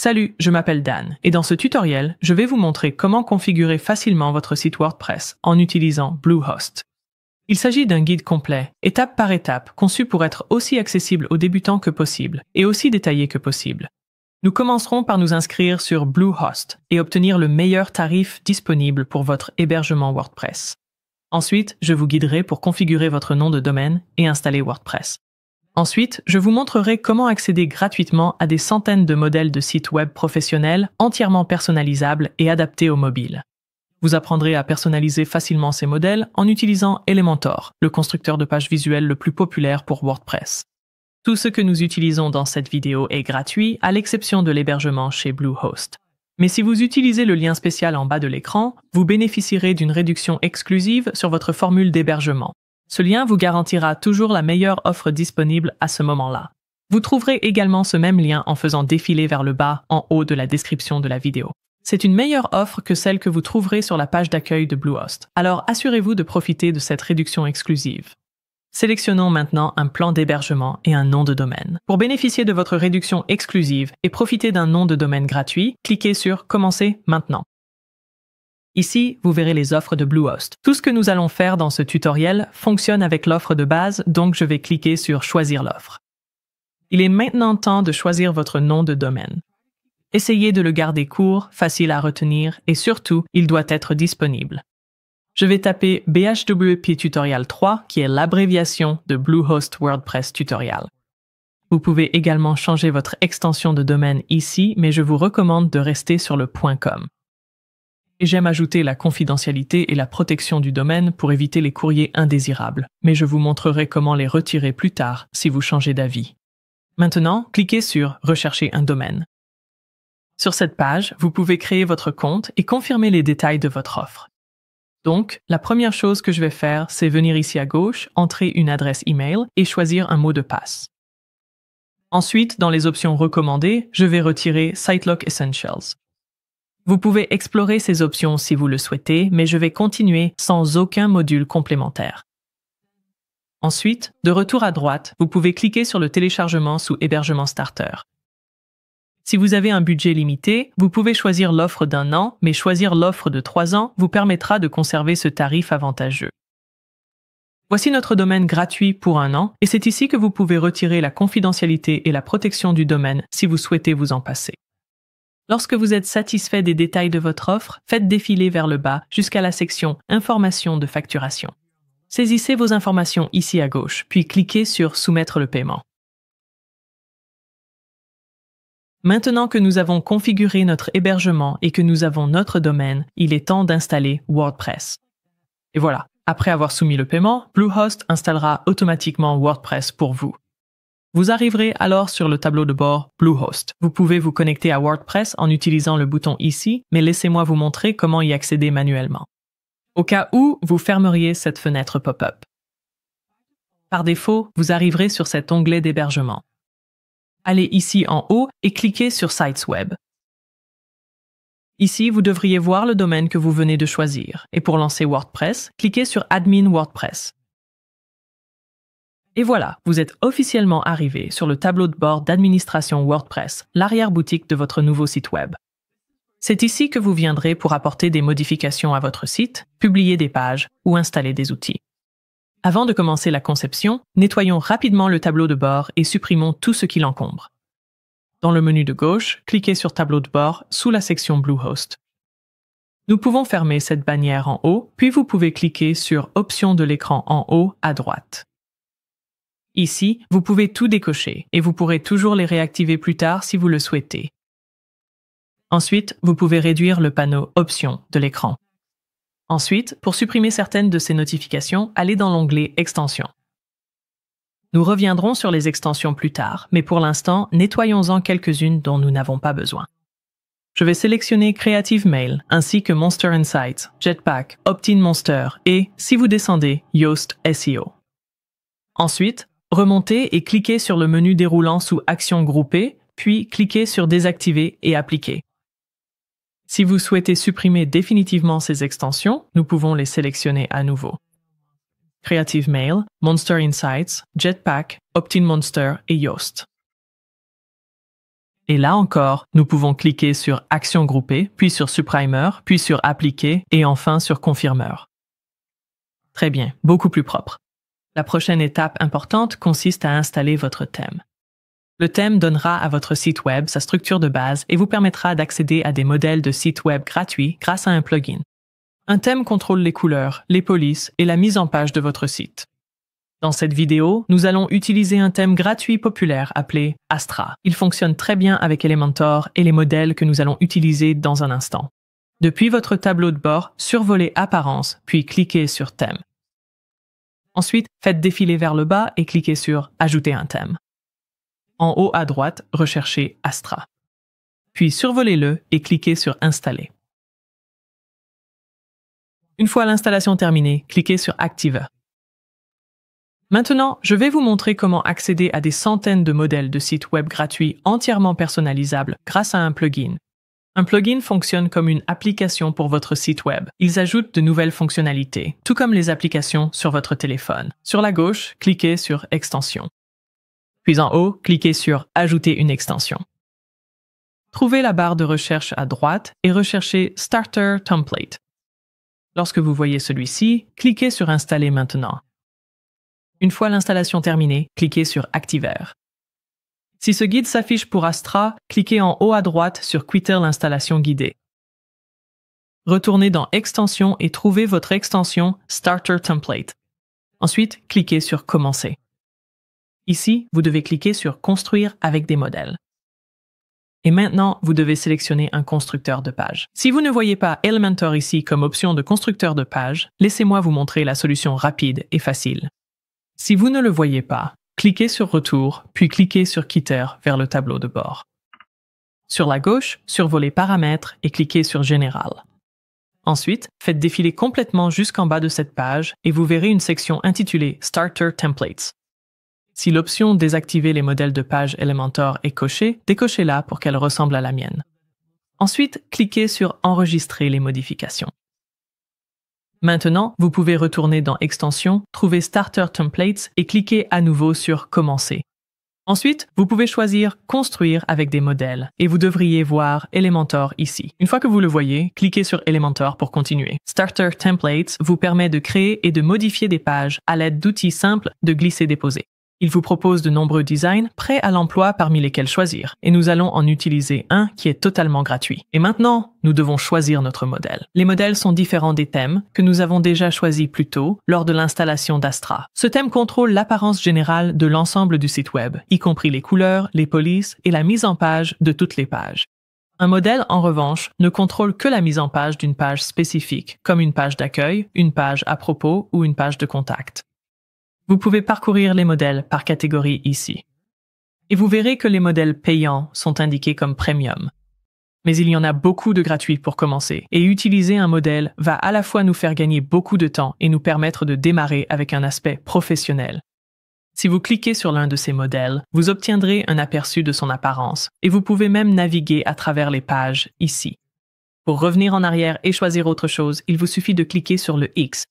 Salut, je m'appelle Dan et dans ce tutoriel, je vais vous montrer comment configurer facilement votre site WordPress en utilisant Bluehost. Il s'agit d'un guide complet, étape par étape, conçu pour être aussi accessible aux débutants que possible et aussi détaillé que possible. Nous commencerons par nous inscrire sur Bluehost et obtenir le meilleur tarif disponible pour votre hébergement WordPress. Ensuite, je vous guiderai pour configurer votre nom de domaine et installer WordPress. Ensuite, je vous montrerai comment accéder gratuitement à des centaines de modèles de sites web professionnels entièrement personnalisables et adaptés au mobile. Vous apprendrez à personnaliser facilement ces modèles en utilisant Elementor, le constructeur de pages visuelles le plus populaire pour WordPress. Tout ce que nous utilisons dans cette vidéo est gratuit, à l'exception de l'hébergement chez Bluehost. Mais si vous utilisez le lien spécial en bas de l'écran, vous bénéficierez d'une réduction exclusive sur votre formule d'hébergement. Ce lien vous garantira toujours la meilleure offre disponible à ce moment-là. Vous trouverez également ce même lien en faisant défiler vers le bas en haut de la description de la vidéo. C'est une meilleure offre que celle que vous trouverez sur la page d'accueil de Bluehost, alors assurez-vous de profiter de cette réduction exclusive. Sélectionnons maintenant un plan d'hébergement et un nom de domaine. Pour bénéficier de votre réduction exclusive et profiter d'un nom de domaine gratuit, cliquez sur « Commencer maintenant ». Ici, vous verrez les offres de Bluehost. Tout ce que nous allons faire dans ce tutoriel fonctionne avec l'offre de base, donc je vais cliquer sur « Choisir l'offre ». Il est maintenant temps de choisir votre nom de domaine. Essayez de le garder court, facile à retenir et surtout, il doit être disponible. Je vais taper BHWP Tutorial 3, qui est l'abréviation de Bluehost WordPress Tutorial. Vous pouvez également changer votre extension de domaine ici, mais je vous recommande de rester sur le .com. J'aime ajouter la confidentialité et la protection du domaine pour éviter les courriers indésirables, mais je vous montrerai comment les retirer plus tard si vous changez d'avis. Maintenant, cliquez sur « Rechercher un domaine ». Sur cette page, vous pouvez créer votre compte et confirmer les détails de votre offre. Donc, la première chose que je vais faire, c'est venir ici à gauche, entrer une adresse email et choisir un mot de passe. Ensuite, dans les options recommandées, je vais retirer SiteLock Essentials. Vous pouvez explorer ces options si vous le souhaitez, mais je vais continuer sans aucun module complémentaire. Ensuite, de retour à droite, vous pouvez cliquer sur le téléchargement sous Hébergement Starter. Si vous avez un budget limité, vous pouvez choisir l'offre d'1 an, mais choisir l'offre de 3 ans vous permettra de conserver ce tarif avantageux. Voici notre domaine gratuit pour 1 an, et c'est ici que vous pouvez retirer la confidentialité et la protection du domaine si vous souhaitez vous en passer. Lorsque vous êtes satisfait des détails de votre offre, faites défiler vers le bas jusqu'à la section « Informations de facturation ». Saisissez vos informations ici à gauche, puis cliquez sur « Soumettre le paiement ». Maintenant que nous avons configuré notre hébergement et que nous avons notre domaine, il est temps d'installer WordPress. Et voilà, après avoir soumis le paiement, Bluehost installera automatiquement WordPress pour vous. Vous arriverez alors sur le tableau de bord Bluehost. Vous pouvez vous connecter à WordPress en utilisant le bouton ici, mais laissez-moi vous montrer comment y accéder manuellement. Au cas où, vous fermeriez cette fenêtre pop-up. Par défaut, vous arriverez sur cet onglet d'hébergement. Allez ici en haut et cliquez sur Sites Web. Ici, vous devriez voir le domaine que vous venez de choisir. Et pour lancer WordPress, cliquez sur Admin WordPress. Et voilà, vous êtes officiellement arrivé sur le tableau de bord d'administration WordPress, l'arrière-boutique de votre nouveau site web. C'est ici que vous viendrez pour apporter des modifications à votre site, publier des pages ou installer des outils. Avant de commencer la conception, nettoyons rapidement le tableau de bord et supprimons tout ce qui l'encombre. Dans le menu de gauche, cliquez sur Tableau de bord sous la section Bluehost. Nous pouvons fermer cette bannière en haut, puis vous pouvez cliquer sur Options de l'écran en haut à droite. Ici, vous pouvez tout décocher et vous pourrez toujours les réactiver plus tard si vous le souhaitez. Ensuite, vous pouvez réduire le panneau Options de l'écran. Ensuite, pour supprimer certaines de ces notifications, allez dans l'onglet Extensions. Nous reviendrons sur les extensions plus tard, mais pour l'instant, nettoyons-en quelques-unes dont nous n'avons pas besoin. Je vais sélectionner Creative Mail, ainsi que Monster Insights, Jetpack, Opt-in Monster et, si vous descendez, Yoast SEO. Ensuite, remontez et cliquez sur le menu déroulant sous Actions groupées, puis cliquez sur Désactiver et Appliquer. Si vous souhaitez supprimer définitivement ces extensions, nous pouvons les sélectionner à nouveau. Creative Mail, Monster Insights, Jetpack, Opt-in Monster et Yoast. Et là encore, nous pouvons cliquer sur Action groupée, puis sur Subprimer, puis sur Appliquer et enfin sur Confirmeur. Très bien, beaucoup plus propre. La prochaine étape importante consiste à installer votre thème. Le thème donnera à votre site web sa structure de base et vous permettra d'accéder à des modèles de sites web gratuits grâce à un plugin. Un thème contrôle les couleurs, les polices et la mise en page de votre site. Dans cette vidéo, nous allons utiliser un thème gratuit populaire appelé Astra. Il fonctionne très bien avec Elementor et les modèles que nous allons utiliser dans un instant. Depuis votre tableau de bord, survolez Apparence, puis cliquez sur Thème. Ensuite, faites défiler vers le bas et cliquez sur Ajouter un thème. En haut à droite, recherchez Astra. Puis survolez-le et cliquez sur Installer. Une fois l'installation terminée, cliquez sur Active. Maintenant, je vais vous montrer comment accéder à des centaines de modèles de sites web gratuits entièrement personnalisables grâce à un plugin. Un plugin fonctionne comme une application pour votre site web. Ils ajoutent de nouvelles fonctionnalités, tout comme les applications sur votre téléphone. Sur la gauche, cliquez sur Extensions. Puis en haut, cliquez sur Ajouter une extension. Trouvez la barre de recherche à droite et recherchez Starter Template. Lorsque vous voyez celui-ci, cliquez sur Installer maintenant. Une fois l'installation terminée, cliquez sur Activer. Si ce guide s'affiche pour Astra, cliquez en haut à droite sur Quitter l'installation guidée. Retournez dans Extensions et trouvez votre extension Starter Template. Ensuite, cliquez sur Commencer. Ici, vous devez cliquer sur Construire avec des modèles. Et maintenant, vous devez sélectionner un constructeur de page. Si vous ne voyez pas Elementor ici comme option de constructeur de page, laissez-moi vous montrer la solution rapide et facile. Si vous ne le voyez pas, cliquez sur Retour, puis cliquez sur Quitter vers le tableau de bord. Sur la gauche, survolez Paramètres et cliquez sur Général. Ensuite, faites défiler complètement jusqu'en bas de cette page et vous verrez une section intitulée Starter Templates. Si l'option Désactiver les modèles de page Elementor est cochée, décochez-la pour qu'elle ressemble à la mienne. Ensuite, cliquez sur Enregistrer les modifications. Maintenant, vous pouvez retourner dans Extensions, trouver Starter Templates et cliquer à nouveau sur Commencer. Ensuite, vous pouvez choisir Construire avec des modèles et vous devriez voir Elementor ici. Une fois que vous le voyez, cliquez sur Elementor pour continuer. Starter Templates vous permet de créer et de modifier des pages à l'aide d'outils simples de glisser-déposer. Il vous propose de nombreux designs prêts à l'emploi parmi lesquels choisir, et nous allons en utiliser un qui est totalement gratuit. Et maintenant, nous devons choisir notre modèle. Les modèles sont différents des thèmes que nous avons déjà choisis plus tôt lors de l'installation d'Astra. Ce thème contrôle l'apparence générale de l'ensemble du site web, y compris les couleurs, les polices et la mise en page de toutes les pages. Un modèle, en revanche, ne contrôle que la mise en page d'une page spécifique, comme une page d'accueil, une page à propos ou une page de contact. Vous pouvez parcourir les modèles par catégorie ici. Et vous verrez que les modèles payants sont indiqués comme Premium. Mais il y en a beaucoup de gratuits pour commencer, et utiliser un modèle va à la fois nous faire gagner beaucoup de temps et nous permettre de démarrer avec un aspect professionnel. Si vous cliquez sur l'un de ces modèles, vous obtiendrez un aperçu de son apparence, et vous pouvez même naviguer à travers les pages ici. Pour revenir en arrière et choisir autre chose, il vous suffit de cliquer sur le X.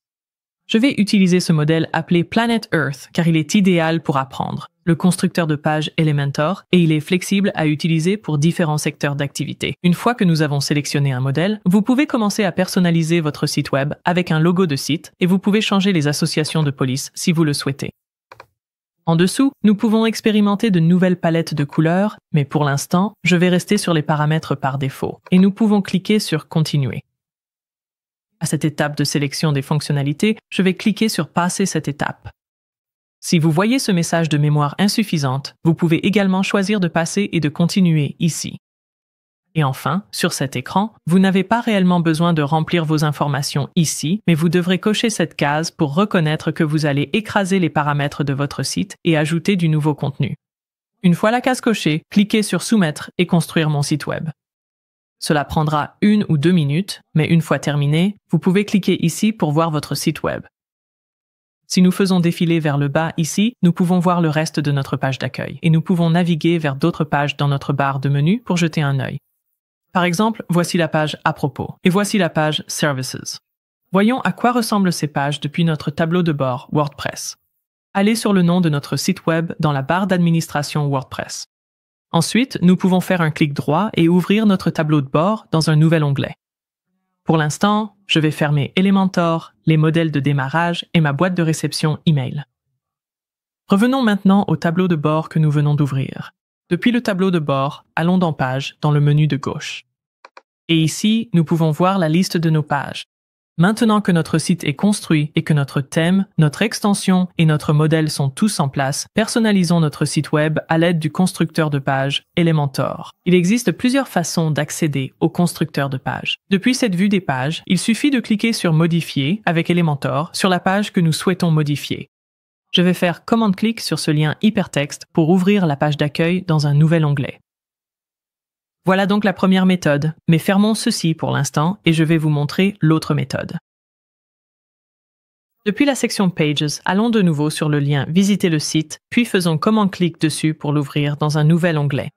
Je vais utiliser ce modèle appelé Planet Earth car il est idéal pour apprendre, le constructeur de page Elementor, et il est flexible à utiliser pour différents secteurs d'activité. Une fois que nous avons sélectionné un modèle, vous pouvez commencer à personnaliser votre site web avec un logo de site et vous pouvez changer les associations de police si vous le souhaitez. En dessous, nous pouvons expérimenter de nouvelles palettes de couleurs, mais pour l'instant, je vais rester sur les paramètres par défaut et nous pouvons cliquer sur Continuer. À cette étape de sélection des fonctionnalités, je vais cliquer sur Passer cette étape. Si vous voyez ce message de mémoire insuffisante, vous pouvez également choisir de passer et de continuer ici. Et enfin, sur cet écran, vous n'avez pas réellement besoin de remplir vos informations ici, mais vous devrez cocher cette case pour reconnaître que vous allez écraser les paramètres de votre site et ajouter du nouveau contenu. Une fois la case cochée, cliquez sur Soumettre et construire mon site web. Cela prendra 1 ou 2 minutes, mais une fois terminé, vous pouvez cliquer ici pour voir votre site web. Si nous faisons défiler vers le bas ici, nous pouvons voir le reste de notre page d'accueil et nous pouvons naviguer vers d'autres pages dans notre barre de menu pour jeter un œil. Par exemple, voici la page À propos et voici la page Services. Voyons à quoi ressemblent ces pages depuis notre tableau de bord WordPress. Allez sur le nom de notre site web dans la barre d'administration WordPress. Ensuite, nous pouvons faire un clic droit et ouvrir notre tableau de bord dans un nouvel onglet. Pour l'instant, je vais fermer Elementor, les modèles de démarrage et ma boîte de réception email. Revenons maintenant au tableau de bord que nous venons d'ouvrir. Depuis le tableau de bord, allons dans Pages dans le menu de gauche. Et ici, nous pouvons voir la liste de nos pages. Maintenant que notre site est construit et que notre thème, notre extension et notre modèle sont tous en place, personnalisons notre site web à l'aide du constructeur de pages Elementor. Il existe plusieurs façons d'accéder au constructeur de pages. Depuis cette vue des pages, il suffit de cliquer sur Modifier avec Elementor sur la page que nous souhaitons modifier. Je vais faire commande-clic sur ce lien hypertexte pour ouvrir la page d'accueil dans un nouvel onglet. Voilà donc la première méthode, mais fermons ceci pour l'instant et je vais vous montrer l'autre méthode. Depuis la section Pages, allons de nouveau sur le lien Visiter le site, puis faisons commande-clic dessus pour l'ouvrir dans un nouvel onglet.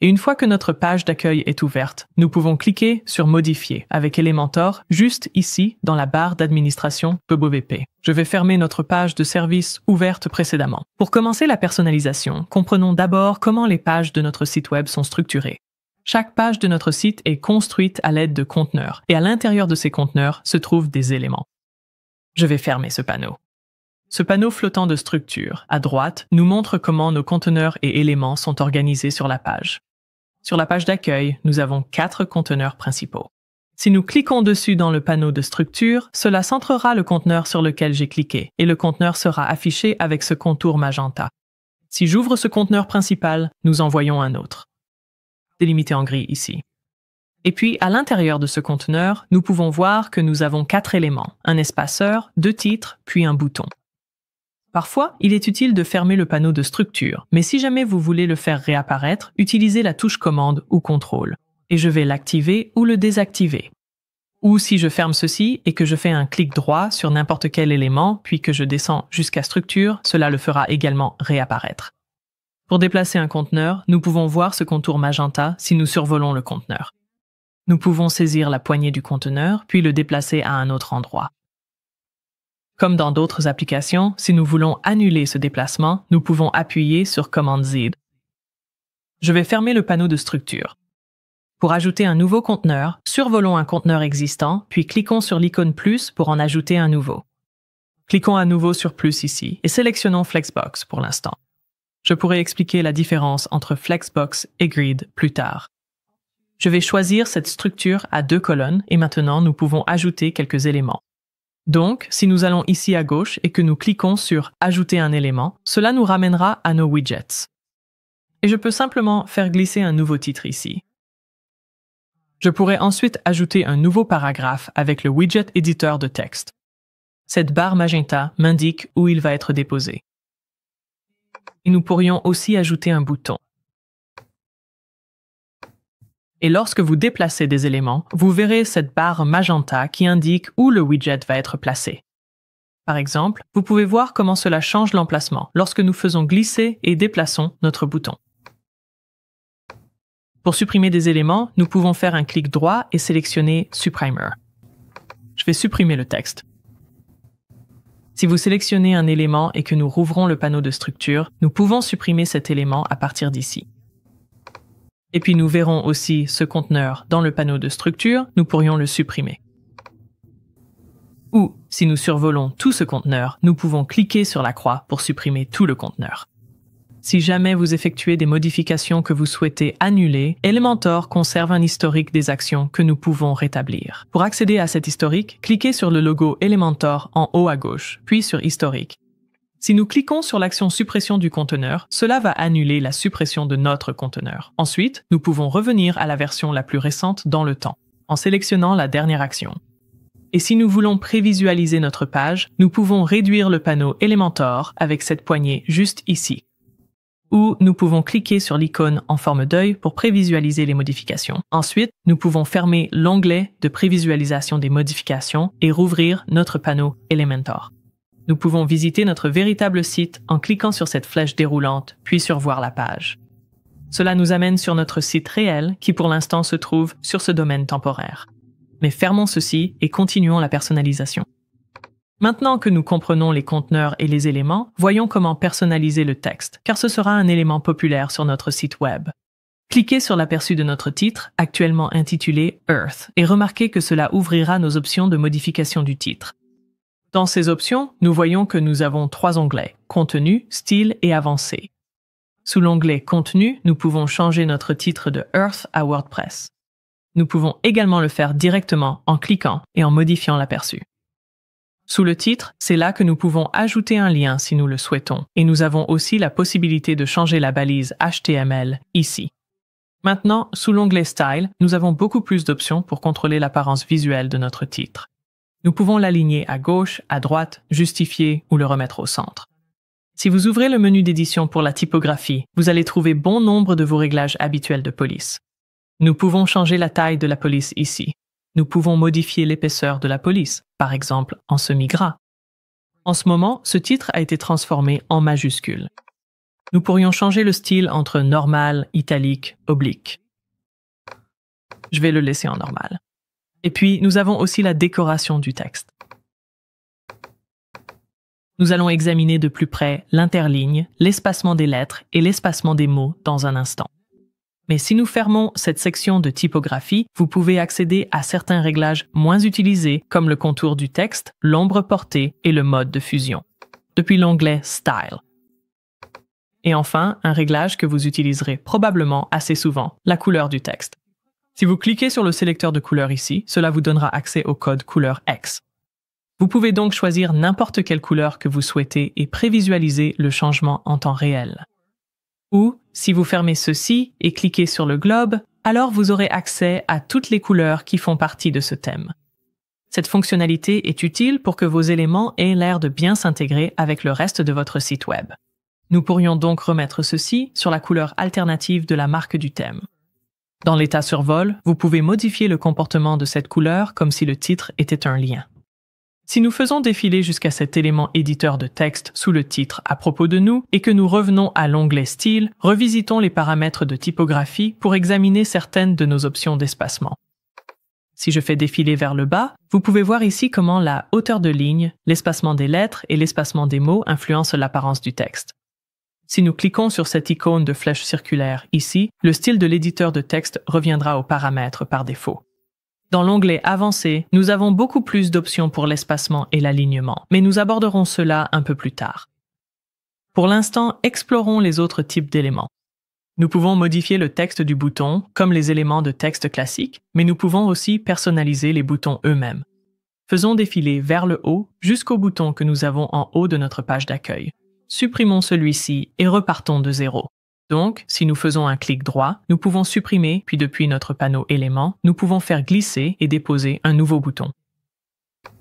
Et une fois que notre page d'accueil est ouverte, nous pouvons cliquer sur Modifier avec Elementor juste ici dans la barre d'administration PWP. Je vais fermer notre page de service ouverte précédemment. Pour commencer la personnalisation, comprenons d'abord comment les pages de notre site web sont structurées. Chaque page de notre site est construite à l'aide de conteneurs et à l'intérieur de ces conteneurs se trouvent des éléments. Je vais fermer ce panneau. Ce panneau flottant de structure, à droite, nous montre comment nos conteneurs et éléments sont organisés sur la page. Sur la page d'accueil, nous avons 4 conteneurs principaux. Si nous cliquons dessus dans le panneau de structure, cela centrera le conteneur sur lequel j'ai cliqué et le conteneur sera affiché avec ce contour magenta. Si j'ouvre ce conteneur principal, nous en voyons un autre, délimité en gris ici. Et puis, à l'intérieur de ce conteneur, nous pouvons voir que nous avons 4 éléments, un espaceur, 2 titres, puis un bouton. Parfois, il est utile de fermer le panneau de structure, mais si jamais vous voulez le faire réapparaître, utilisez la touche commande ou contrôle. Et je vais l'activer ou le désactiver. Ou si je ferme ceci et que je fais un clic droit sur n'importe quel élément, puis que je descends jusqu'à structure, cela le fera également réapparaître. Pour déplacer un conteneur, nous pouvons voir ce contour magenta si nous survolons le conteneur. Nous pouvons saisir la poignée du conteneur, puis le déplacer à un autre endroit. Comme dans d'autres applications, si nous voulons annuler ce déplacement, nous pouvons appuyer sur Command Z. Je vais fermer le panneau de structure. Pour ajouter un nouveau conteneur, survolons un conteneur existant, puis cliquons sur l'icône plus pour en ajouter un nouveau. Cliquons à nouveau sur plus ici et sélectionnons Flexbox pour l'instant. Je pourrai expliquer la différence entre Flexbox et Grid plus tard. Je vais choisir cette structure à 2 colonnes et maintenant nous pouvons ajouter quelques éléments. Donc, si nous allons ici à gauche et que nous cliquons sur « Ajouter un élément », cela nous ramènera à nos widgets. Et je peux simplement faire glisser un nouveau titre ici. Je pourrais ensuite ajouter un nouveau paragraphe avec le widget éditeur de texte. Cette barre magenta m'indique où il va être déposé. Et nous pourrions aussi ajouter un bouton. Et lorsque vous déplacez des éléments, vous verrez cette barre magenta qui indique où le widget va être placé. Par exemple, vous pouvez voir comment cela change l'emplacement lorsque nous faisons glisser et déplaçons notre bouton. Pour supprimer des éléments, nous pouvons faire un clic droit et sélectionner Supprimer. Je vais supprimer le texte. Si vous sélectionnez un élément et que nous rouvrons le panneau de structure, nous pouvons supprimer cet élément à partir d'ici. Et puis nous verrons aussi ce conteneur dans le panneau de structure, nous pourrions le supprimer. Ou, si nous survolons tout ce conteneur, nous pouvons cliquer sur la croix pour supprimer tout le conteneur. Si jamais vous effectuez des modifications que vous souhaitez annuler, Elementor conserve un historique des actions que nous pouvons rétablir. Pour accéder à cet historique, cliquez sur le logo Elementor en haut à gauche, puis sur Historique. Si nous cliquons sur l'action suppression du conteneur, cela va annuler la suppression de notre conteneur. Ensuite, nous pouvons revenir à la version la plus récente dans le temps, en sélectionnant la dernière action. Et si nous voulons prévisualiser notre page, nous pouvons réduire le panneau Elementor avec cette poignée juste ici. Ou nous pouvons cliquer sur l'icône en forme d'œil pour prévisualiser les modifications. Ensuite, nous pouvons fermer l'onglet de prévisualisation des modifications et rouvrir notre panneau Elementor. Nous pouvons visiter notre véritable site en cliquant sur cette flèche déroulante, puis sur Voir la page. Cela nous amène sur notre site réel qui pour l'instant se trouve sur ce domaine temporaire. Mais fermons ceci et continuons la personnalisation. Maintenant que nous comprenons les conteneurs et les éléments, voyons comment personnaliser le texte, car ce sera un élément populaire sur notre site web. Cliquez sur l'aperçu de notre titre, actuellement intitulé Earth, et remarquez que cela ouvrira nos options de modification du titre. Dans ces options, nous voyons que nous avons 3 onglets, Contenu, Style et Avancé. Sous l'onglet Contenu, nous pouvons changer notre titre de Earth à WordPress. Nous pouvons également le faire directement en cliquant et en modifiant l'aperçu. Sous le titre, c'est là que nous pouvons ajouter un lien si nous le souhaitons, et nous avons aussi la possibilité de changer la balise HTML ici. Maintenant, sous l'onglet Style, nous avons beaucoup plus d'options pour contrôler l'apparence visuelle de notre titre. Nous pouvons l'aligner à gauche, à droite, justifier ou le remettre au centre. Si vous ouvrez le menu d'édition pour la typographie, vous allez trouver bon nombre de vos réglages habituels de police. Nous pouvons changer la taille de la police ici. Nous pouvons modifier l'épaisseur de la police, par exemple en semi-gras. En ce moment, ce titre a été transformé en majuscule. Nous pourrions changer le style entre normal, italique, oblique. Je vais le laisser en normal. Et puis, nous avons aussi la décoration du texte. Nous allons examiner de plus près l'interligne, l'espacement des lettres et l'espacement des mots dans un instant. Mais si nous fermons cette section de typographie, vous pouvez accéder à certains réglages moins utilisés comme le contour du texte, l'ombre portée et le mode de fusion, depuis l'onglet Style. Et enfin, un réglage que vous utiliserez probablement assez souvent, la couleur du texte. Si vous cliquez sur le sélecteur de couleurs ici, cela vous donnera accès au code couleur X. Vous pouvez donc choisir n'importe quelle couleur que vous souhaitez et prévisualiser le changement en temps réel. Ou, si vous fermez ceci et cliquez sur le globe, alors vous aurez accès à toutes les couleurs qui font partie de ce thème. Cette fonctionnalité est utile pour que vos éléments aient l'air de bien s'intégrer avec le reste de votre site web. Nous pourrions donc remettre ceci sur la couleur alternative de la marque du thème. Dans l'état survol, vous pouvez modifier le comportement de cette couleur comme si le titre était un lien. Si nous faisons défiler jusqu'à cet élément éditeur de texte sous le titre à propos de nous et que nous revenons à l'onglet Style, revisitons les paramètres de typographie pour examiner certaines de nos options d'espacement. Si je fais défiler vers le bas, vous pouvez voir ici comment la hauteur de ligne, l'espacement des lettres et l'espacement des mots influencent l'apparence du texte. Si nous cliquons sur cette icône de flèche circulaire ici, le style de l'éditeur de texte reviendra aux paramètres par défaut. Dans l'onglet Avancé, nous avons beaucoup plus d'options pour l'espacement et l'alignement, mais nous aborderons cela un peu plus tard. Pour l'instant, explorons les autres types d'éléments. Nous pouvons modifier le texte du bouton, comme les éléments de texte classiques, mais nous pouvons aussi personnaliser les boutons eux-mêmes. Faisons défiler vers le haut jusqu'au bouton que nous avons en haut de notre page d'accueil. Supprimons celui-ci et repartons de zéro. Donc, si nous faisons un clic droit, nous pouvons supprimer, puis depuis notre panneau éléments, nous pouvons faire glisser et déposer un nouveau bouton.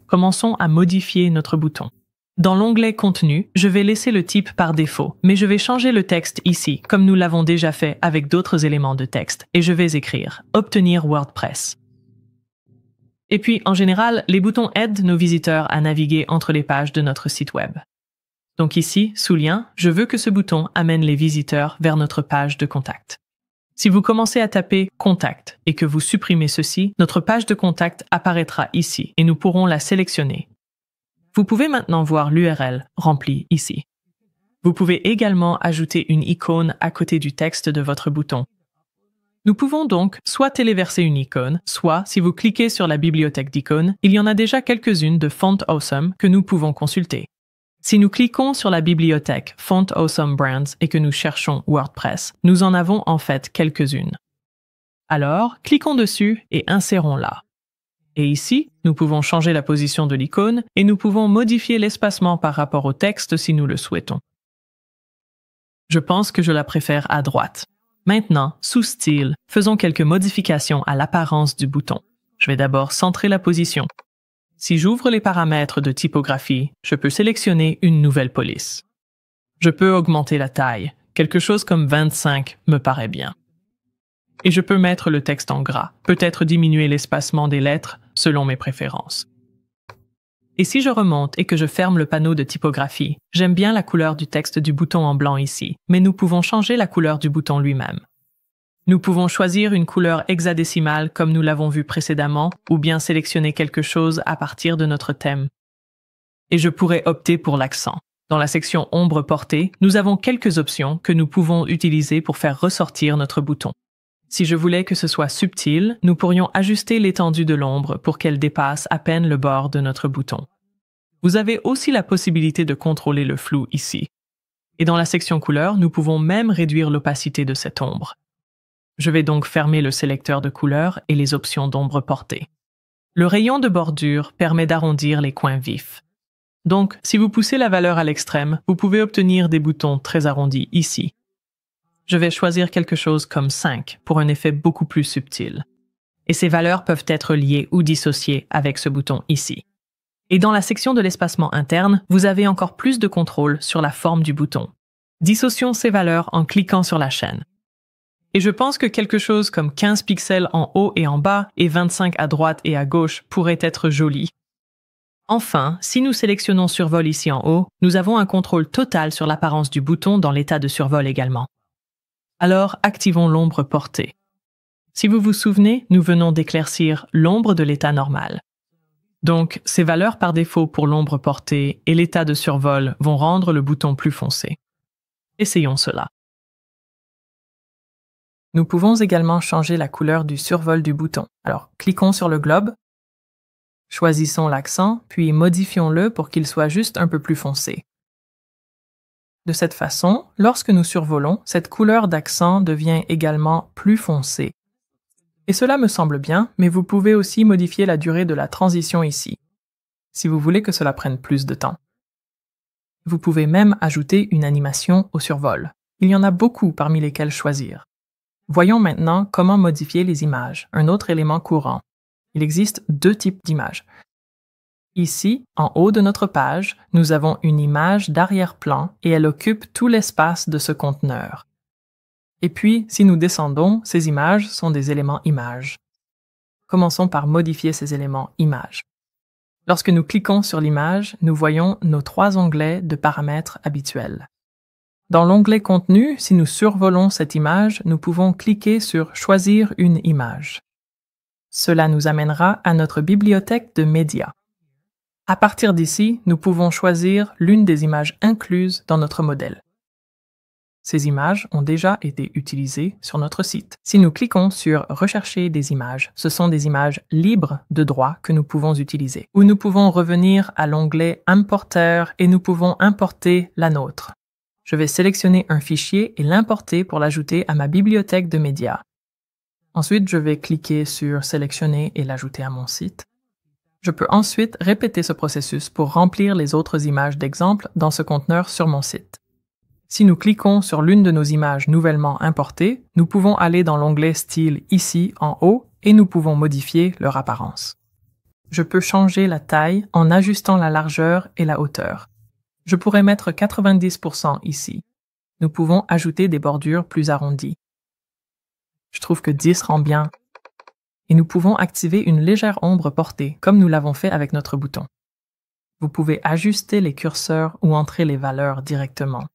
Commençons à modifier notre bouton. Dans l'onglet Contenu, je vais laisser le type par défaut, mais je vais changer le texte ici, comme nous l'avons déjà fait avec d'autres éléments de texte, et je vais écrire « Obtenir WordPress ». Et puis, en général, les boutons aident nos visiteurs à naviguer entre les pages de notre site web. Donc ici, sous lien, je veux que ce bouton amène les visiteurs vers notre page de contact. Si vous commencez à taper « Contact » et que vous supprimez ceci, notre page de contact apparaîtra ici et nous pourrons la sélectionner. Vous pouvez maintenant voir l'URL remplie ici. Vous pouvez également ajouter une icône à côté du texte de votre bouton. Nous pouvons donc soit téléverser une icône, soit, si vous cliquez sur la bibliothèque d'icônes, il y en a déjà quelques-unes de Font Awesome que nous pouvons consulter. Si nous cliquons sur la bibliothèque Font Awesome Brands et que nous cherchons WordPress, nous en avons en fait quelques-unes. Alors, cliquons dessus et insérons-la. Et ici, nous pouvons changer la position de l'icône et nous pouvons modifier l'espacement par rapport au texte si nous le souhaitons. Je pense que je la préfère à droite. Maintenant, sous Style, faisons quelques modifications à l'apparence du bouton. Je vais d'abord centrer la position. Si j'ouvre les paramètres de typographie, je peux sélectionner une nouvelle police. Je peux augmenter la taille. Quelque chose comme 25 me paraît bien. Et je peux mettre le texte en gras, peut-être diminuer l'espacement des lettres selon mes préférences. Et si je remonte et que je ferme le panneau de typographie, j'aime bien la couleur du texte du bouton en blanc ici, mais nous pouvons changer la couleur du bouton lui-même. Nous pouvons choisir une couleur hexadécimale comme nous l'avons vu précédemment, ou bien sélectionner quelque chose à partir de notre thème. Et je pourrais opter pour l'accent. Dans la section ombre portée, nous avons quelques options que nous pouvons utiliser pour faire ressortir notre bouton. Si je voulais que ce soit subtil, nous pourrions ajuster l'étendue de l'ombre pour qu'elle dépasse à peine le bord de notre bouton. Vous avez aussi la possibilité de contrôler le flou ici. Et dans la section couleur, nous pouvons même réduire l'opacité de cette ombre. Je vais donc fermer le sélecteur de couleurs et les options d'ombre portée. Le rayon de bordure permet d'arrondir les coins vifs. Donc, si vous poussez la valeur à l'extrême, vous pouvez obtenir des boutons très arrondis ici. Je vais choisir quelque chose comme 5 pour un effet beaucoup plus subtil. Et ces valeurs peuvent être liées ou dissociées avec ce bouton ici. Et dans la section de l'espacement interne, vous avez encore plus de contrôle sur la forme du bouton. Dissocions ces valeurs en cliquant sur la chaîne. Et je pense que quelque chose comme 15 pixels en haut et en bas et 25 à droite et à gauche pourrait être joli. Enfin, si nous sélectionnons survol ici en haut, nous avons un contrôle total sur l'apparence du bouton dans l'état de survol également. Alors, activons l'ombre portée. Si vous vous souvenez, nous venons d'éclaircir l'ombre de l'état normal. Donc, ces valeurs par défaut pour l'ombre portée et l'état de survol vont rendre le bouton plus foncé. Essayons cela. Nous pouvons également changer la couleur du survol du bouton. Alors, cliquons sur le globe, choisissons l'accent, puis modifions-le pour qu'il soit juste un peu plus foncé. De cette façon, lorsque nous survolons, cette couleur d'accent devient également plus foncée. Et cela me semble bien, mais vous pouvez aussi modifier la durée de la transition ici, si vous voulez que cela prenne plus de temps. Vous pouvez même ajouter une animation au survol. Il y en a beaucoup parmi lesquelles choisir. Voyons maintenant comment modifier les images, un autre élément courant. Il existe 2 types d'images. Ici, en haut de notre page, nous avons une image d'arrière-plan et elle occupe tout l'espace de ce conteneur. Et puis, si nous descendons, ces images sont des éléments images. Commençons par modifier ces éléments images. Lorsque nous cliquons sur l'image, nous voyons nos 3 onglets de paramètres habituels. Dans l'onglet Contenu, si nous survolons cette image, nous pouvons cliquer sur Choisir une image. Cela nous amènera à notre bibliothèque de médias. À partir d'ici, nous pouvons choisir l'une des images incluses dans notre modèle. Ces images ont déjà été utilisées sur notre site. Si nous cliquons sur « Rechercher des images », ce sont des images libres de droit que nous pouvons utiliser. Ou nous pouvons revenir à l'onglet « Importer » et nous pouvons importer la nôtre. Je vais sélectionner un fichier et l'importer pour l'ajouter à ma bibliothèque de médias. Ensuite, je vais cliquer sur « Sélectionner » et l'ajouter à mon site. Je peux ensuite répéter ce processus pour remplir les autres images d'exemple dans ce conteneur sur mon site. Si nous cliquons sur l'une de nos images nouvellement importées, nous pouvons aller dans l'onglet Style ici en haut et nous pouvons modifier leur apparence. Je peux changer la taille en ajustant la largeur et la hauteur. Je pourrais mettre 90% ici. Nous pouvons ajouter des bordures plus arrondies. Je trouve que 10 rend bien. Et nous pouvons activer une légère ombre portée, comme nous l'avons fait avec notre bouton. Vous pouvez ajuster les curseurs ou entrer les valeurs directement.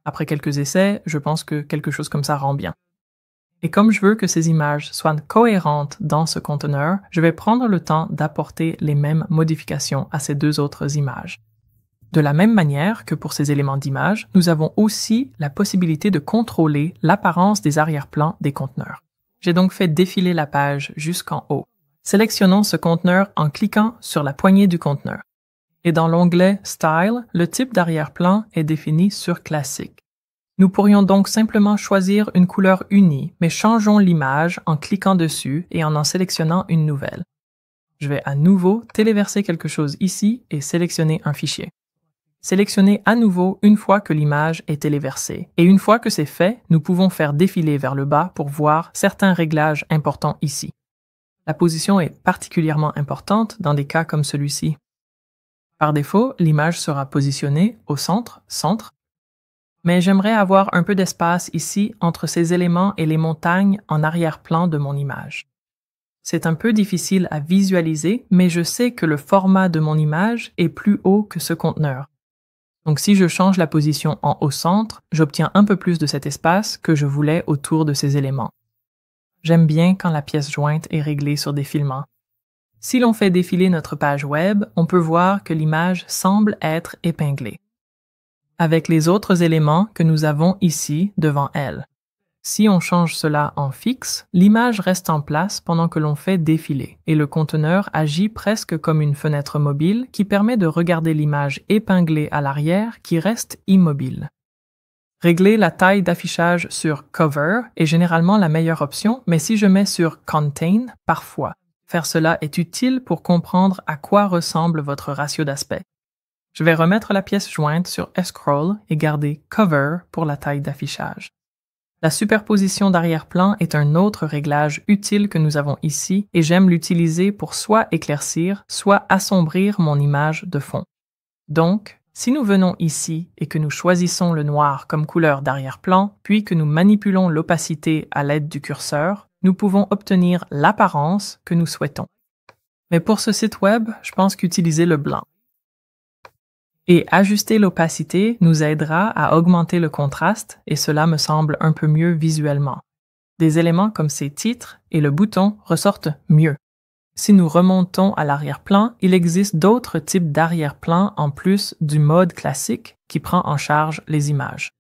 Après quelques essais, je pense que quelque chose comme ça rend bien. Et comme je veux que ces images soient cohérentes dans ce conteneur, je vais prendre le temps d'apporter les mêmes modifications à ces 2 autres images. De la même manière que pour ces éléments d'image, nous avons aussi la possibilité de contrôler l'apparence des arrière-plans des conteneurs. J'ai donc fait défiler la page jusqu'en haut. Sélectionnons ce conteneur en cliquant sur la poignée du conteneur. Et dans l'onglet Style, le type d'arrière-plan est défini sur Classique. Nous pourrions donc simplement choisir une couleur unie, mais changeons l'image en cliquant dessus et en sélectionnant une nouvelle. Je vais à nouveau téléverser quelque chose ici et sélectionner un fichier. Sélectionnez à nouveau une fois que l'image est téléversée. Et une fois que c'est fait, nous pouvons faire défiler vers le bas pour voir certains réglages importants ici. La position est particulièrement importante dans des cas comme celui-ci. Par défaut, l'image sera positionnée au centre, mais j'aimerais avoir un peu d'espace ici entre ces éléments et les montagnes en arrière-plan de mon image. C'est un peu difficile à visualiser, mais je sais que le format de mon image est plus haut que ce conteneur. Donc si je change la position en haut centre, j'obtiens un peu plus de cet espace que je voulais autour de ces éléments. J'aime bien quand la pièce jointe est réglée sur défilement. Si l'on fait défiler notre page web, on peut voir que l'image semble être épinglée, avec les autres éléments que nous avons ici devant elle. Si on change cela en fixe, l'image reste en place pendant que l'on fait défiler, et le conteneur agit presque comme une fenêtre mobile qui permet de regarder l'image épinglée à l'arrière qui reste immobile. Régler la taille d'affichage sur Cover est généralement la meilleure option, mais si je mets sur Contain, parfois. Faire cela est utile pour comprendre à quoi ressemble votre ratio d'aspect. Je vais remettre la pièce jointe sur Scroll et garder Cover pour la taille d'affichage. La superposition d'arrière-plan est un autre réglage utile que nous avons ici et j'aime l'utiliser pour soit éclaircir, soit assombrir mon image de fond. Donc, si nous venons ici et que nous choisissons le noir comme couleur d'arrière-plan, puis que nous manipulons l'opacité à l'aide du curseur, nous pouvons obtenir l'apparence que nous souhaitons. Mais pour ce site web, je pense qu'utiliser le blanc. Et ajuster l'opacité nous aidera à augmenter le contraste et cela me semble un peu mieux visuellement. Des éléments comme ces titres et le bouton ressortent mieux. Si nous remontons à l'arrière-plan, il existe d'autres types d'arrière-plan en plus du mode classique qui prend en charge les images.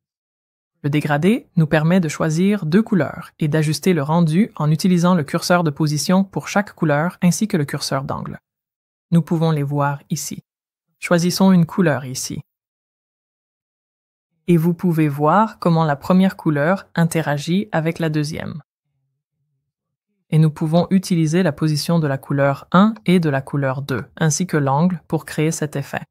Le dégradé nous permet de choisir 2 couleurs et d'ajuster le rendu en utilisant le curseur de position pour chaque couleur ainsi que le curseur d'angle. Nous pouvons les voir ici. Choisissons une couleur ici. Et vous pouvez voir comment la première couleur interagit avec la deuxième. Et nous pouvons utiliser la position de la couleur 1 et de la couleur 2, ainsi que l'angle pour créer cet effet.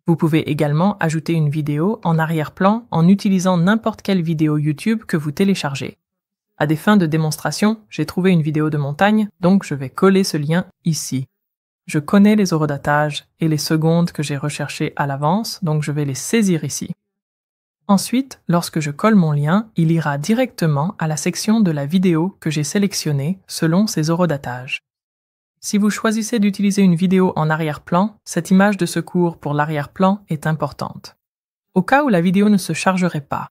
Vous pouvez également ajouter une vidéo en arrière-plan en utilisant n'importe quelle vidéo YouTube que vous téléchargez. À des fins de démonstration, j'ai trouvé une vidéo de montagne, donc je vais coller ce lien ici. Je connais les horodatages et les secondes que j'ai recherchées à l'avance, donc je vais les saisir ici. Ensuite, lorsque je colle mon lien, il ira directement à la section de la vidéo que j'ai sélectionnée selon ses horodatages. Si vous choisissez d'utiliser une vidéo en arrière-plan, cette image de secours pour l'arrière-plan est importante. Au cas où la vidéo ne se chargerait pas.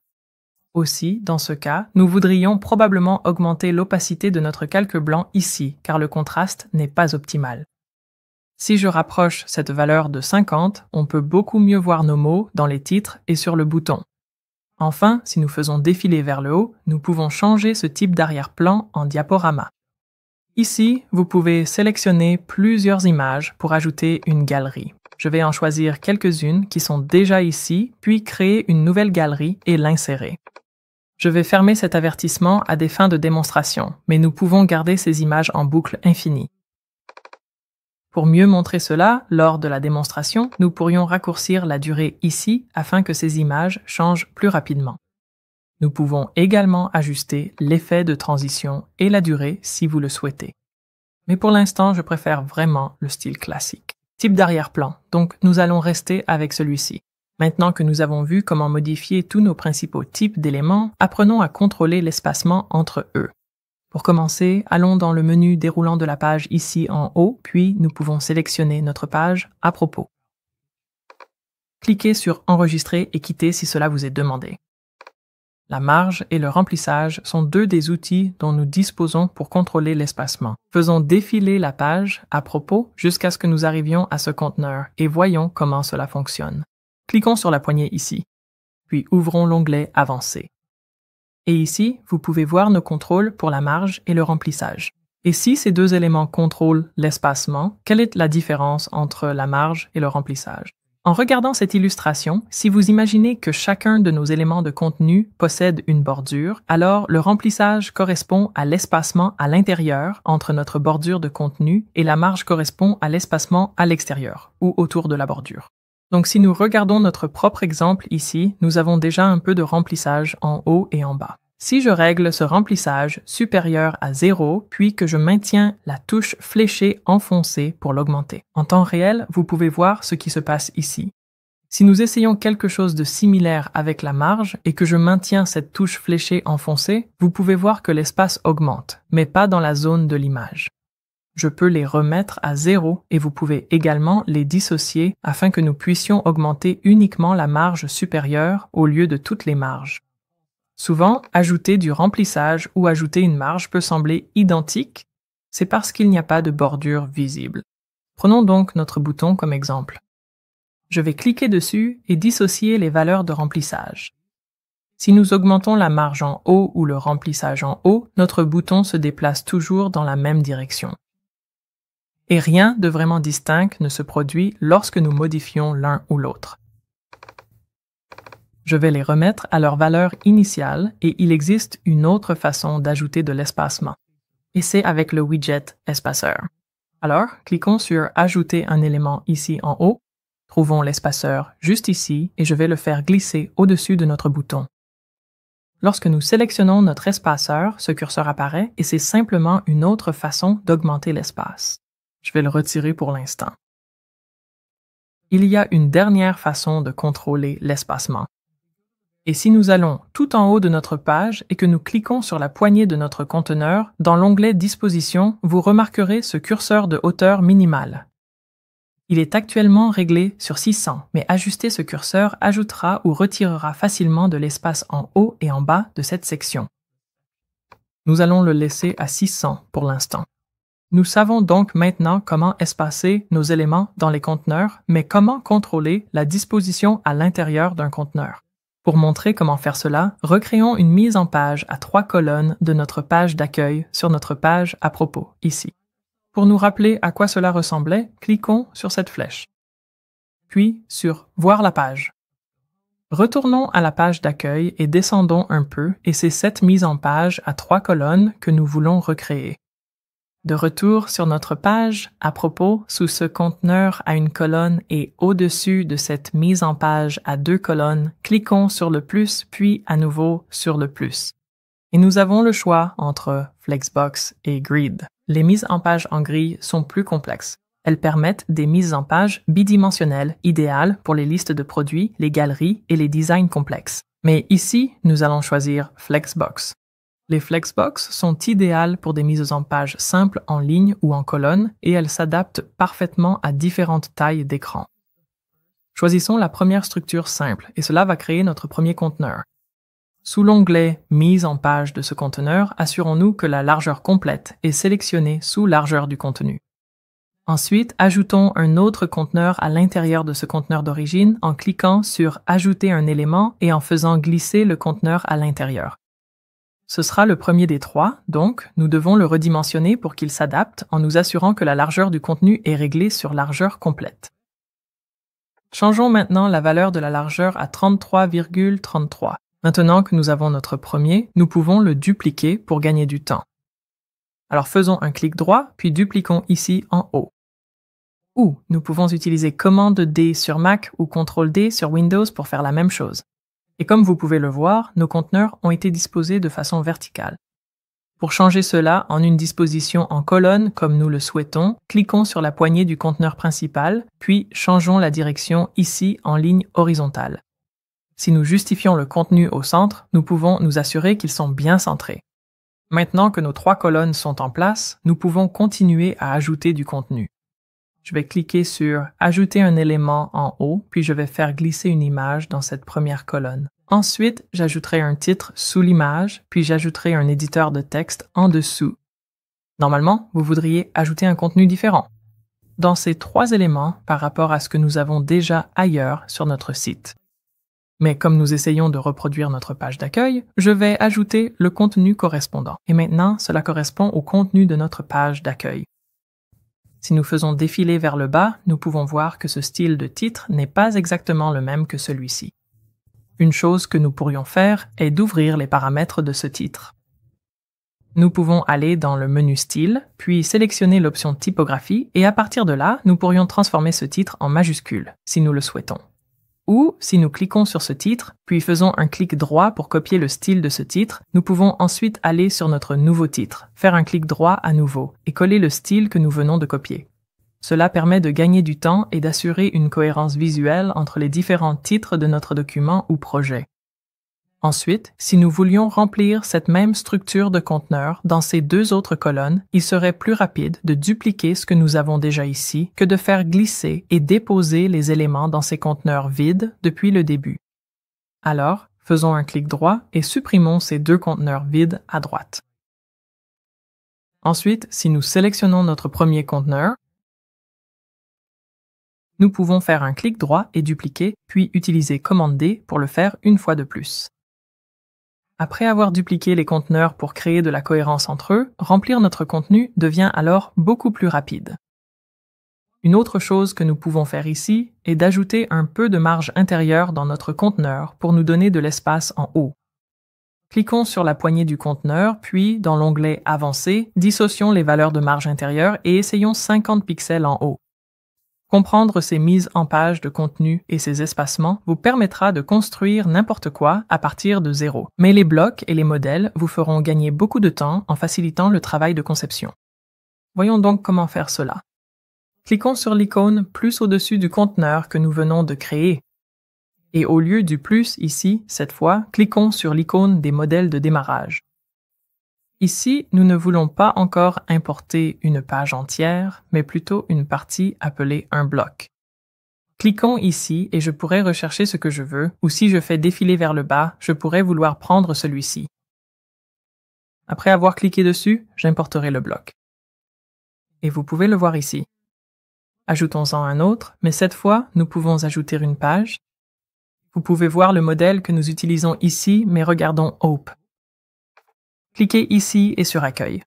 Aussi, dans ce cas, nous voudrions probablement augmenter l'opacité de notre calque blanc ici, car le contraste n'est pas optimal. Si je rapproche cette valeur de 50, on peut beaucoup mieux voir nos mots dans les titres et sur le bouton. Enfin, si nous faisons défiler vers le haut, nous pouvons changer ce type d'arrière-plan en diaporama. Ici, vous pouvez sélectionner plusieurs images pour ajouter une galerie. Je vais en choisir quelques-unes qui sont déjà ici, puis créer une nouvelle galerie et l'insérer. Je vais fermer cet avertissement à des fins de démonstration, mais nous pouvons garder ces images en boucle infinie. Pour mieux montrer cela, lors de la démonstration, nous pourrions raccourcir la durée ici afin que ces images changent plus rapidement. Nous pouvons également ajuster l'effet de transition et la durée si vous le souhaitez. Mais pour l'instant, je préfère vraiment le style classique. Type d'arrière-plan, donc nous allons rester avec celui-ci. Maintenant que nous avons vu comment modifier tous nos principaux types d'éléments, apprenons à contrôler l'espacement entre eux. Pour commencer, allons dans le menu déroulant de la page ici en haut, puis nous pouvons sélectionner notre page à propos. Cliquez sur Enregistrer et quitter si cela vous est demandé. La marge et le remplissage sont 2 des outils dont nous disposons pour contrôler l'espacement. Faisons défiler la page à propos jusqu'à ce que nous arrivions à ce conteneur et voyons comment cela fonctionne. Cliquons sur la poignée ici, puis ouvrons l'onglet Avancé. Et ici, vous pouvez voir nos contrôles pour la marge et le remplissage. Et si ces 2 éléments contrôlent l'espacement, quelle est la différence entre la marge et le remplissage? En regardant cette illustration, si vous imaginez que chacun de nos éléments de contenu possède une bordure, alors le remplissage correspond à l'espacement à l'intérieur entre notre bordure de contenu et la marge correspond à l'espacement à l'extérieur ou autour de la bordure. Donc si nous regardons notre propre exemple ici, nous avons déjà un peu de remplissage en haut et en bas. Si je règle ce remplissage supérieur à 0, puis que je maintiens la touche fléchée enfoncée pour l'augmenter. En temps réel, vous pouvez voir ce qui se passe ici. Si nous essayons quelque chose de similaire avec la marge et que je maintiens cette touche fléchée enfoncée, vous pouvez voir que l'espace augmente, mais pas dans la zone de l'image. Je peux les remettre à 0 et vous pouvez également les dissocier afin que nous puissions augmenter uniquement la marge supérieure au lieu de toutes les marges. Souvent, ajouter du remplissage ou ajouter une marge peut sembler identique, C'est parce qu'il n'y a pas de bordure visible. Prenons donc notre bouton comme exemple. Je vais cliquer dessus et dissocier les valeurs de remplissage. Si nous augmentons la marge en haut ou le remplissage en haut, notre bouton se déplace toujours dans la même direction. Et rien de vraiment distinct ne se produit lorsque nous modifions l'un ou l'autre. Je vais les remettre à leur valeur initiale et il existe une autre façon d'ajouter de l'espacement. Et c'est avec le widget espaceur. Alors, cliquons sur « Ajouter un élément » ici en haut. Trouvons l'espaceur juste ici et je vais le faire glisser au-dessus de notre bouton. Lorsque nous sélectionnons notre espaceur, ce curseur apparaît et c'est simplement une autre façon d'augmenter l'espace. Je vais le retirer pour l'instant. Il y a une dernière façon de contrôler l'espacement. Et si nous allons tout en haut de notre page et que nous cliquons sur la poignée de notre conteneur, dans l'onglet Disposition, vous remarquerez ce curseur de hauteur minimale. Il est actuellement réglé sur 600, mais ajuster ce curseur ajoutera ou retirera facilement de l'espace en haut et en bas de cette section. Nous allons le laisser à 600 pour l'instant. Nous savons donc maintenant comment espacer nos éléments dans les conteneurs, mais comment contrôler la disposition à l'intérieur d'un conteneur. Pour montrer comment faire cela, recréons une mise en page à 3 colonnes de notre page d'accueil sur notre page à propos, ici. Pour nous rappeler à quoi cela ressemblait, cliquons sur cette flèche. Puis sur « Voir la page ». Retournons à la page d'accueil et descendons un peu et c'est cette mise en page à 3 colonnes que nous voulons recréer. De retour sur notre page, à propos, sous ce conteneur à une colonne et au-dessus de cette mise en page à 2 colonnes, cliquons sur le plus puis à nouveau sur le plus. Et nous avons le choix entre Flexbox et Grid. Les mises en page en grille sont plus complexes. Elles permettent des mises en page bidimensionnelles, idéales pour les listes de produits, les galeries et les designs complexes. Mais ici, nous allons choisir Flexbox. Les Flexbox sont idéales pour des mises en page simples en ligne ou en colonne et elles s'adaptent parfaitement à différentes tailles d'écran. Choisissons la première structure simple et cela va créer notre premier conteneur. Sous l'onglet « Mise en page » de ce conteneur, assurons-nous que la largeur complète est sélectionnée sous largeur du contenu. Ensuite, ajoutons un autre conteneur à l'intérieur de ce conteneur d'origine en cliquant sur « Ajouter un élément » et en faisant glisser le conteneur à l'intérieur. Ce sera le premier des 3, donc nous devons le redimensionner pour qu'il s'adapte en nous assurant que la largeur du contenu est réglée sur largeur complète. Changeons maintenant la valeur de la largeur à 33,33. Maintenant que nous avons notre premier, nous pouvons le dupliquer pour gagner du temps. Alors faisons un clic droit, puis dupliquons ici en haut. Ou nous pouvons utiliser commande D sur Mac ou CTRL D sur Windows pour faire la même chose. Et comme vous pouvez le voir, nos conteneurs ont été disposés de façon verticale. Pour changer cela en une disposition en colonne comme nous le souhaitons, cliquons sur la poignée du conteneur principal, puis changeons la direction ici en ligne horizontale. Si nous justifions le contenu au centre, nous pouvons nous assurer qu'ils sont bien centrés. Maintenant que nos 3 colonnes sont en place, nous pouvons continuer à ajouter du contenu. Je vais cliquer sur « Ajouter un élément » en haut, puis je vais faire glisser une image dans cette première colonne. Ensuite, j'ajouterai un titre sous l'image, puis j'ajouterai un éditeur de texte en dessous. Normalement, vous voudriez ajouter un contenu différent. Dans ces 3 éléments par rapport à ce que nous avons déjà ailleurs sur notre site. Mais comme nous essayons de reproduire notre page d'accueil, je vais ajouter le contenu correspondant. Et maintenant, cela correspond au contenu de notre page d'accueil. Si nous faisons défiler vers le bas, nous pouvons voir que ce style de titre n'est pas exactement le même que celui-ci. Une chose que nous pourrions faire est d'ouvrir les paramètres de ce titre. Nous pouvons aller dans le menu Style, puis sélectionner l'option Typographie, et à partir de là, nous pourrions transformer ce titre en majuscule, si nous le souhaitons. Ou, si nous cliquons sur ce titre, puis faisons un clic droit pour copier le style de ce titre, nous pouvons ensuite aller sur notre nouveau titre, faire un clic droit à nouveau, et coller le style que nous venons de copier. Cela permet de gagner du temps et d'assurer une cohérence visuelle entre les différents titres de notre document ou projet. Ensuite, si nous voulions remplir cette même structure de conteneur dans ces 2 autres colonnes, il serait plus rapide de dupliquer ce que nous avons déjà ici que de faire glisser et déposer les éléments dans ces conteneurs vides depuis le début. Alors, faisons un clic droit et supprimons ces 2 conteneurs vides à droite. Ensuite, si nous sélectionnons notre premier conteneur, nous pouvons faire un clic droit et dupliquer, puis utiliser Commande D pour le faire une fois de plus. Après avoir dupliqué les conteneurs pour créer de la cohérence entre eux, remplir notre contenu devient alors beaucoup plus rapide. Une autre chose que nous pouvons faire ici est d'ajouter un peu de marge intérieure dans notre conteneur pour nous donner de l'espace en haut. Cliquons sur la poignée du conteneur, puis, dans l'onglet Avancé, dissocions les valeurs de marge intérieure et essayons 50 pixels en haut. Comprendre ces mises en page de contenu et ces espacements vous permettra de construire n'importe quoi à partir de zéro. Mais les blocs et les modèles vous feront gagner beaucoup de temps en facilitant le travail de conception. Voyons donc comment faire cela. Cliquons sur l'icône plus au-dessus du conteneur que nous venons de créer. Et au lieu du plus ici, cette fois, cliquons sur l'icône des modèles de démarrage. Ici, nous ne voulons pas encore importer une page entière, mais plutôt une partie appelée un bloc. Cliquons ici et je pourrai rechercher ce que je veux, ou si je fais défiler vers le bas, je pourrais vouloir prendre celui-ci. Après avoir cliqué dessus, j'importerai le bloc. Et vous pouvez le voir ici. Ajoutons-en un autre, mais cette fois, nous pouvons ajouter une page. Vous pouvez voir le modèle que nous utilisons ici, mais regardons Hope. Cliquez ici et sur Accueil.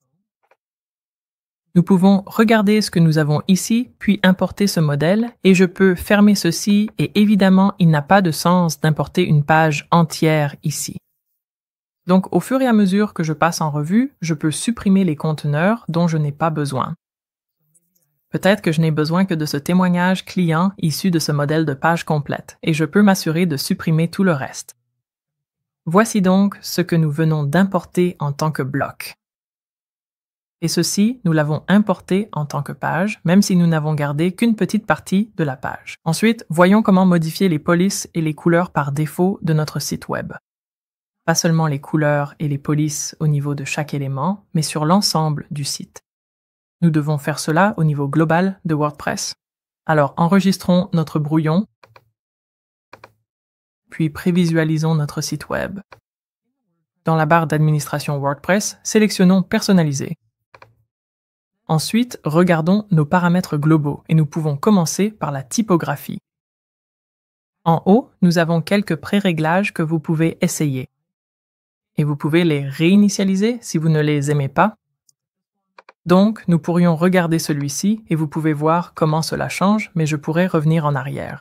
Nous pouvons regarder ce que nous avons ici, puis importer ce modèle, et je peux fermer ceci, et évidemment, il n'a pas de sens d'importer une page entière ici. Donc, au fur et à mesure que je passe en revue, je peux supprimer les conteneurs dont je n'ai pas besoin. Peut-être que je n'ai besoin que de ce témoignage client issu de ce modèle de page complète, et je peux m'assurer de supprimer tout le reste. Voici donc ce que nous venons d'importer en tant que bloc. Et ceci, nous l'avons importé en tant que page, même si nous n'avons gardé qu'une petite partie de la page. Ensuite, voyons comment modifier les polices et les couleurs par défaut de notre site web. Pas seulement les couleurs et les polices au niveau de chaque élément, mais sur l'ensemble du site. Nous devons faire cela au niveau global de WordPress. Alors, enregistrons notre brouillon, puis prévisualisons notre site web. Dans la barre d'administration WordPress, sélectionnons Personnaliser. Ensuite, regardons nos paramètres globaux et nous pouvons commencer par la typographie. En haut, nous avons quelques pré-réglages que vous pouvez essayer. Et vous pouvez les réinitialiser si vous ne les aimez pas. Donc, nous pourrions regarder celui-ci et vous pouvez voir comment cela change, mais je pourrais revenir en arrière.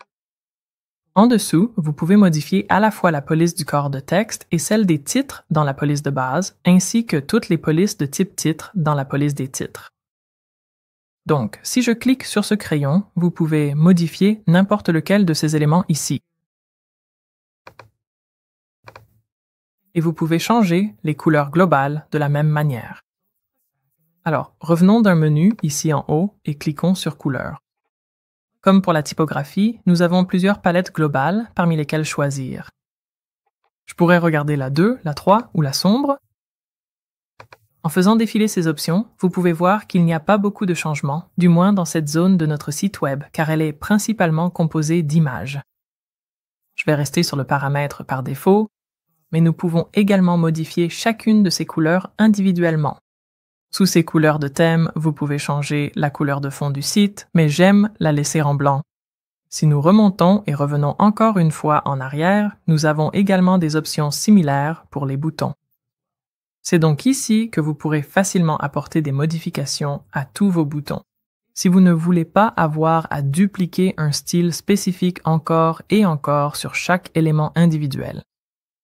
En dessous, vous pouvez modifier à la fois la police du corps de texte et celle des titres dans la police de base, ainsi que toutes les polices de type titre dans la police des titres. Donc, si je clique sur ce crayon, vous pouvez modifier n'importe lequel de ces éléments ici. Et vous pouvez changer les couleurs globales de la même manière. Alors, revenons d'un menu ici en haut et cliquons sur Couleurs. Comme pour la typographie, nous avons plusieurs palettes globales parmi lesquelles choisir. Je pourrais regarder la 2, la 3 ou la sombre. En faisant défiler ces options, vous pouvez voir qu'il n'y a pas beaucoup de changements, du moins dans cette zone de notre site web, car elle est principalement composée d'images. Je vais rester sur le paramètre par défaut, mais nous pouvons également modifier chacune de ces couleurs individuellement. Sous ces couleurs de thème, vous pouvez changer la couleur de fond du site, mais j'aime la laisser en blanc. Si nous remontons et revenons encore une fois en arrière, nous avons également des options similaires pour les boutons. C'est donc ici que vous pourrez facilement apporter des modifications à tous vos boutons. Si vous ne voulez pas avoir à dupliquer un style spécifique encore et encore sur chaque élément individuel.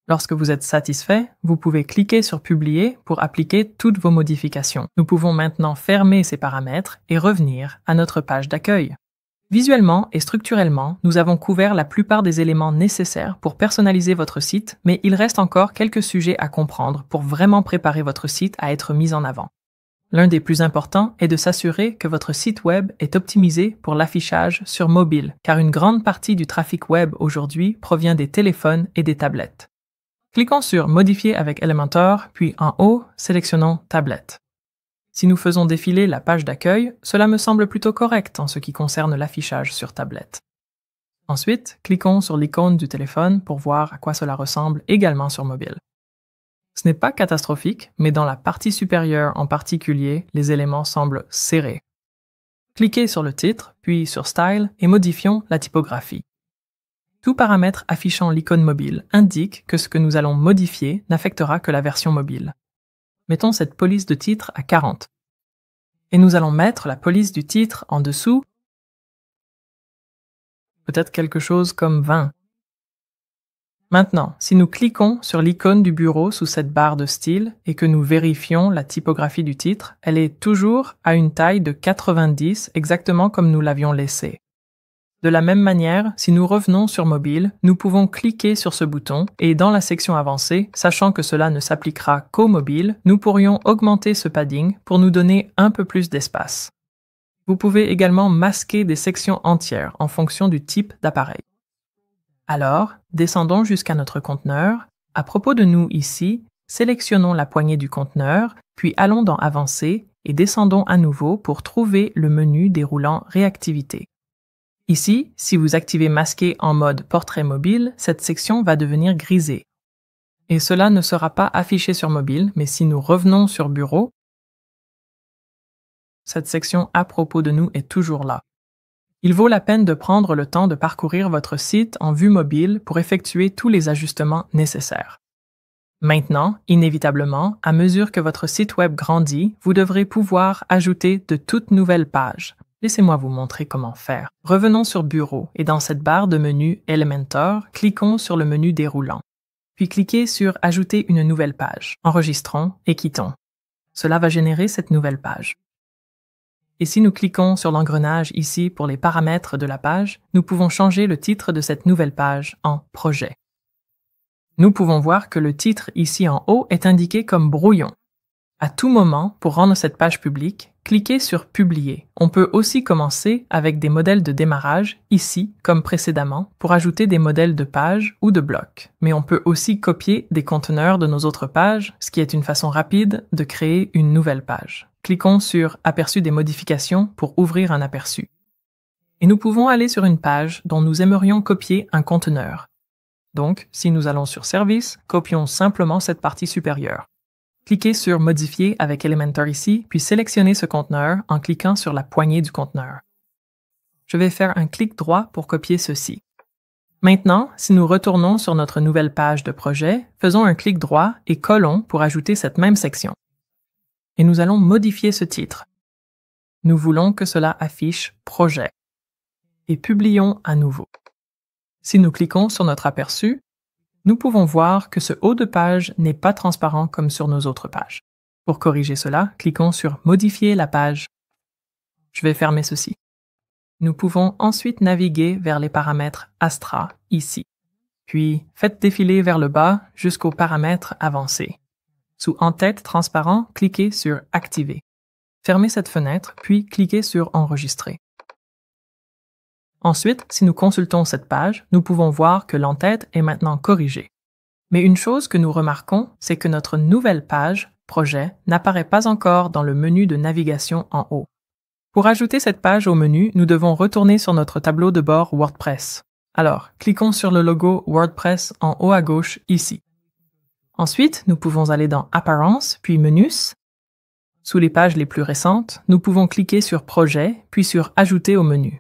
Lorsque vous êtes satisfait, vous pouvez cliquer sur Publier pour appliquer toutes vos modifications. Nous pouvons maintenant fermer ces paramètres et revenir à notre page d'accueil. Visuellement et structurellement, nous avons couvert la plupart des éléments nécessaires pour personnaliser votre site, mais il reste encore quelques sujets à comprendre pour vraiment préparer votre site à être mis en avant. L'un des plus importants est de s'assurer que votre site web est optimisé pour l'affichage sur mobile, car une grande partie du trafic web aujourd'hui provient des téléphones et des tablettes. Cliquons sur Modifier avec Elementor, puis en haut, sélectionnons Tablette. Si nous faisons défiler la page d'accueil, cela me semble plutôt correct en ce qui concerne l'affichage sur tablette. Ensuite, cliquons sur l'icône du téléphone pour voir à quoi cela ressemble également sur mobile. Ce n'est pas catastrophique, mais dans la partie supérieure en particulier, les éléments semblent serrés. Cliquez sur le titre, puis sur Style et modifions la typographie. Tout paramètre affichant l'icône mobile indique que ce que nous allons modifier n'affectera que la version mobile. Mettons cette police de titre à 40. Et nous allons mettre la police du titre en dessous, peut-être quelque chose comme 20. Maintenant, si nous cliquons sur l'icône du bureau sous cette barre de style et que nous vérifions la typographie du titre, elle est toujours à une taille de 90, exactement comme nous l'avions laissée. De la même manière, si nous revenons sur mobile, nous pouvons cliquer sur ce bouton et dans la section avancée, sachant que cela ne s'appliquera qu'au mobile, nous pourrions augmenter ce padding pour nous donner un peu plus d'espace. Vous pouvez également masquer des sections entières en fonction du type d'appareil. Alors, descendons jusqu'à notre conteneur. À propos de nous ici, sélectionnons la poignée du conteneur, puis allons dans Avancer et descendons à nouveau pour trouver le menu déroulant Réactivité. Ici, si vous activez Masquer en mode Portrait mobile, cette section va devenir grisée. Et cela ne sera pas affiché sur mobile, mais si nous revenons sur Bureau, cette section à propos de nous est toujours là. Il vaut la peine de prendre le temps de parcourir votre site en vue mobile pour effectuer tous les ajustements nécessaires. Maintenant, inévitablement, à mesure que votre site web grandit, vous devrez pouvoir ajouter de toutes nouvelles pages. Laissez-moi vous montrer comment faire. Revenons sur Bureau et dans cette barre de menu Elementor, cliquons sur le menu déroulant. Puis cliquez sur Ajouter une nouvelle page. Enregistrons et quittons. Cela va générer cette nouvelle page. Et si nous cliquons sur l'engrenage ici pour les paramètres de la page, nous pouvons changer le titre de cette nouvelle page en Projet. Nous pouvons voir que le titre ici en haut est indiqué comme brouillon. À tout moment, pour rendre cette page publique, cliquez sur Publier. On peut aussi commencer avec des modèles de démarrage, ici, comme précédemment, pour ajouter des modèles de pages ou de blocs. Mais on peut aussi copier des conteneurs de nos autres pages, ce qui est une façon rapide de créer une nouvelle page. Cliquons sur Aperçu des modifications pour ouvrir un aperçu. Et nous pouvons aller sur une page dont nous aimerions copier un conteneur. Donc, si nous allons sur Service, copions simplement cette partie supérieure. Cliquez sur Modifier avec Elementor ici, puis sélectionnez ce conteneur en cliquant sur la poignée du conteneur. Je vais faire un clic droit pour copier ceci. Maintenant, si nous retournons sur notre nouvelle page de projet, faisons un clic droit et collons pour ajouter cette même section. Et nous allons modifier ce titre. Nous voulons que cela affiche Projet. Et publions à nouveau. Si nous cliquons sur notre aperçu, nous pouvons voir que ce haut de page n'est pas transparent comme sur nos autres pages. Pour corriger cela, cliquons sur Modifier la page. Je vais fermer ceci. Nous pouvons ensuite naviguer vers les paramètres Astra, ici. Puis, faites défiler vers le bas jusqu'aux paramètres avancés. Sous En-tête transparent, cliquez sur Activer. Fermez cette fenêtre, puis cliquez sur Enregistrer. Ensuite, si nous consultons cette page, nous pouvons voir que l'en-tête est maintenant corrigée. Mais une chose que nous remarquons, c'est que notre nouvelle page, Projet, n'apparaît pas encore dans le menu de navigation en haut. Pour ajouter cette page au menu, nous devons retourner sur notre tableau de bord WordPress. Alors, cliquons sur le logo WordPress en haut à gauche ici. Ensuite, nous pouvons aller dans Apparences, puis Menus. Sous les pages les plus récentes, nous pouvons cliquer sur Projet, puis sur Ajouter au menu.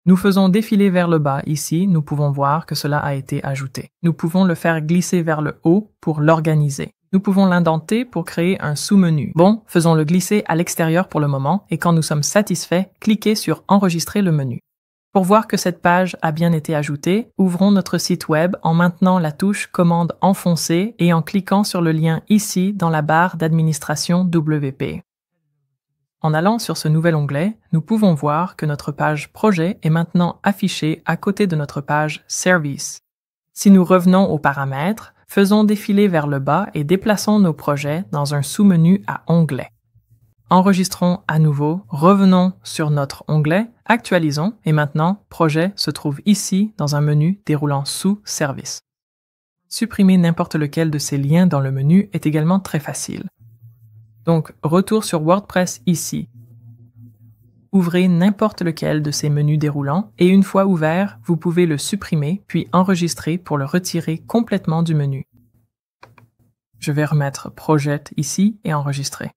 Nous faisons défiler vers le bas ici, nous pouvons voir que cela a été ajouté. Nous pouvons le faire glisser vers le haut pour l'organiser. Nous pouvons l'indenter pour créer un sous-menu. Bon, faisons-le glisser à l'extérieur pour le moment et quand nous sommes satisfaits, cliquez sur Enregistrer le menu. Pour voir que cette page a bien été ajoutée, ouvrons notre site web en maintenant la touche Commande enfoncée et en cliquant sur le lien ici dans la barre d'administration WP. En allant sur ce nouvel onglet, nous pouvons voir que notre page Projet est maintenant affichée à côté de notre page Service. Si nous revenons aux paramètres, faisons défiler vers le bas et déplaçons nos projets dans un sous-menu à onglets. Enregistrons à nouveau, revenons sur notre onglet, actualisons et maintenant, Projet se trouve ici dans un menu déroulant sous Service. Supprimer n'importe lequel de ces liens dans le menu est également très facile. Donc, retour sur WordPress ici. Ouvrez n'importe lequel de ces menus déroulants et une fois ouvert, vous pouvez le supprimer puis enregistrer pour le retirer complètement du menu. Je vais remettre Project ici et enregistrer.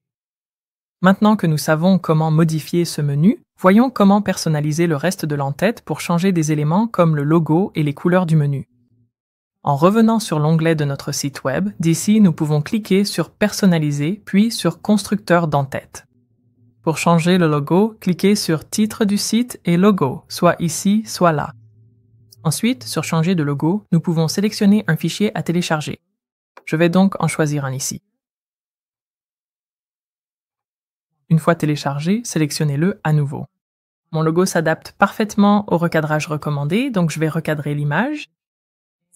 Maintenant que nous savons comment modifier ce menu, voyons comment personnaliser le reste de l'entête pour changer des éléments comme le logo et les couleurs du menu. En revenant sur l'onglet de notre site web, d'ici nous pouvons cliquer sur Personnaliser puis sur Constructeur d'entête. Pour changer le logo, cliquez sur Titre du site et Logo, soit ici, soit là. Ensuite, sur Changer de logo, nous pouvons sélectionner un fichier à télécharger. Je vais donc en choisir un ici. Une fois téléchargé, sélectionnez-le à nouveau. Mon logo s'adapte parfaitement au recadrage recommandé, donc je vais recadrer l'image.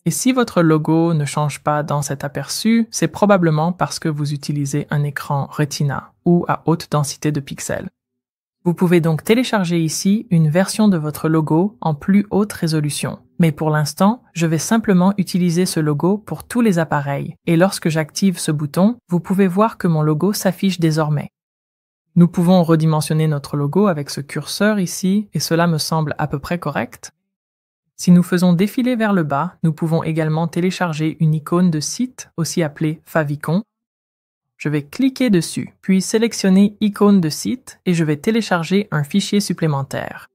Et si votre logo ne change pas dans cet aperçu, c'est probablement parce que vous utilisez un écran Retina ou à haute densité de pixels. Vous pouvez donc télécharger ici une version de votre logo en plus haute résolution. Mais pour l'instant, je vais simplement utiliser ce logo pour tous les appareils. Et lorsque j'active ce bouton, vous pouvez voir que mon logo s'affiche désormais. Nous pouvons redimensionner notre logo avec ce curseur ici, et cela me semble à peu près correct. Si nous faisons défiler vers le bas, nous pouvons également télécharger une icône de site, aussi appelée favicon. Je vais cliquer dessus, puis sélectionner icône de site et je vais télécharger un fichier supplémentaire.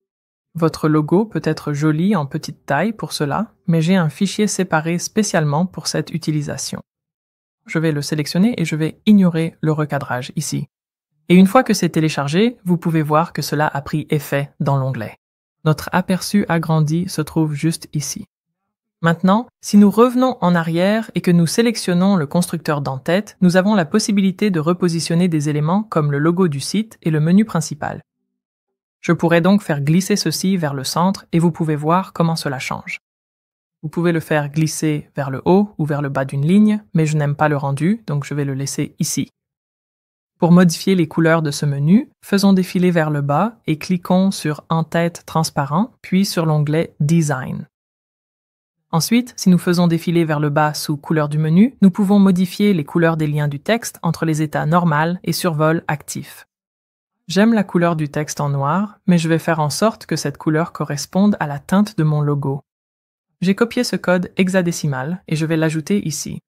Votre logo peut être joli en petite taille pour cela, mais j'ai un fichier séparé spécialement pour cette utilisation. Je vais le sélectionner et je vais ignorer le recadrage ici. Et une fois que c'est téléchargé, vous pouvez voir que cela a pris effet dans l'onglet. Notre aperçu agrandi se trouve juste ici. Maintenant, si nous revenons en arrière et que nous sélectionnons le constructeur d'entête, nous avons la possibilité de repositionner des éléments comme le logo du site et le menu principal. Je pourrais donc faire glisser ceci vers le centre et vous pouvez voir comment cela change. Vous pouvez le faire glisser vers le haut ou vers le bas d'une ligne, mais je n'aime pas le rendu, donc je vais le laisser ici. Pour modifier les couleurs de ce menu, faisons défiler vers le bas et cliquons sur En-tête transparent, puis sur l'onglet Design. Ensuite, si nous faisons défiler vers le bas sous couleur du menu, nous pouvons modifier les couleurs des liens du texte entre les états normal et survol actif. J'aime la couleur du texte en noir, mais je vais faire en sorte que cette couleur corresponde à la teinte de mon logo. J'ai copié ce code hexadécimal et je vais l'ajouter ici.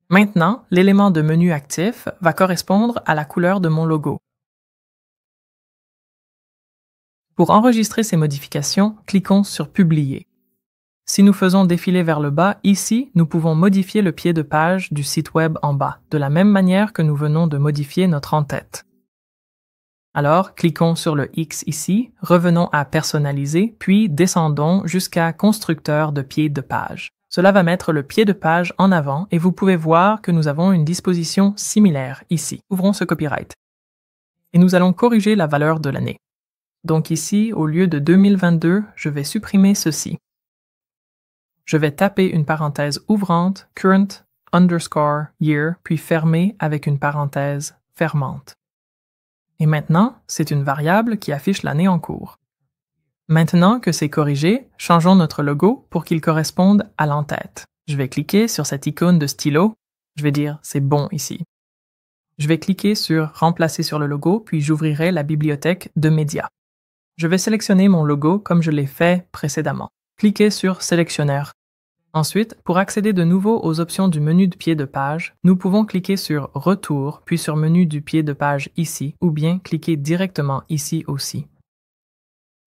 Maintenant, l'élément de menu actif va correspondre à la couleur de mon logo. Pour enregistrer ces modifications, cliquons sur Publier. Si nous faisons défiler vers le bas, ici, nous pouvons modifier le pied de page du site web en bas, de la même manière que nous venons de modifier notre en-tête. Alors, cliquons sur le X ici, revenons à Personnaliser, puis descendons jusqu'à Constructeur de pied de page. Cela va mettre le pied de page en avant et vous pouvez voir que nous avons une disposition similaire ici. Ouvrons ce copyright. Et nous allons corriger la valeur de l'année. Donc ici, au lieu de 2022, je vais supprimer ceci. Je vais taper une parenthèse ouvrante, current_year, puis fermer avec une parenthèse fermante. Et maintenant, c'est une variable qui affiche l'année en cours. Maintenant que c'est corrigé, changeons notre logo pour qu'il corresponde à l'entête. Je vais cliquer sur cette icône de stylo. Je vais dire « c'est bon ici ». Je vais cliquer sur « Remplacer sur le logo » puis j'ouvrirai la bibliothèque de médias. Je vais sélectionner mon logo comme je l'ai fait précédemment. Cliquez sur « Sélectionneur ». Ensuite, pour accéder de nouveau aux options du menu de pied de page, nous pouvons cliquer sur « Retour » puis sur « Menu du pied de page » ici, ou bien cliquer directement ici aussi.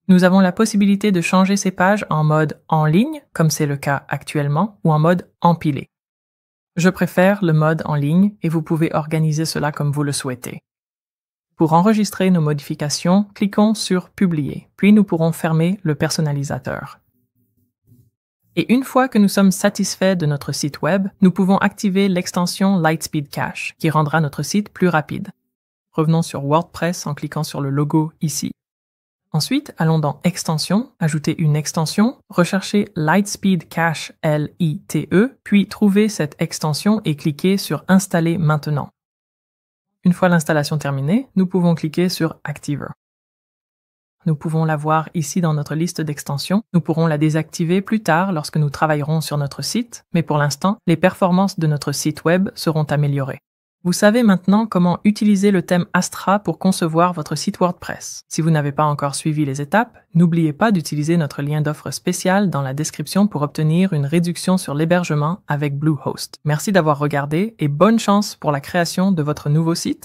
Nous avons la possibilité de changer ces pages en mode en ligne, comme c'est le cas actuellement, ou en mode empilé. Je préfère le mode en ligne et vous pouvez organiser cela comme vous le souhaitez. Pour enregistrer nos modifications, cliquons sur Publier, puis nous pourrons fermer le personnalisateur. Et une fois que nous sommes satisfaits de notre site web, nous pouvons activer l'extension Lightspeed Cache, qui rendra notre site plus rapide. Revenons sur WordPress en cliquant sur le logo ici. Ensuite, allons dans Extensions, ajouter une extension, rechercher Lightspeed Cache L-I-T-E, puis trouver cette extension et cliquer sur Installer maintenant. Une fois l'installation terminée, nous pouvons cliquer sur Activer. Nous pouvons la voir ici dans notre liste d'extensions. Nous pourrons la désactiver plus tard lorsque nous travaillerons sur notre site, mais pour l'instant, les performances de notre site web seront améliorées. Vous savez maintenant comment utiliser le thème Astra pour concevoir votre site WordPress. Si vous n'avez pas encore suivi les étapes, n'oubliez pas d'utiliser notre lien d'offre spécial dans la description pour obtenir une réduction sur l'hébergement avec Bluehost. Merci d'avoir regardé et bonne chance pour la création de votre nouveau site.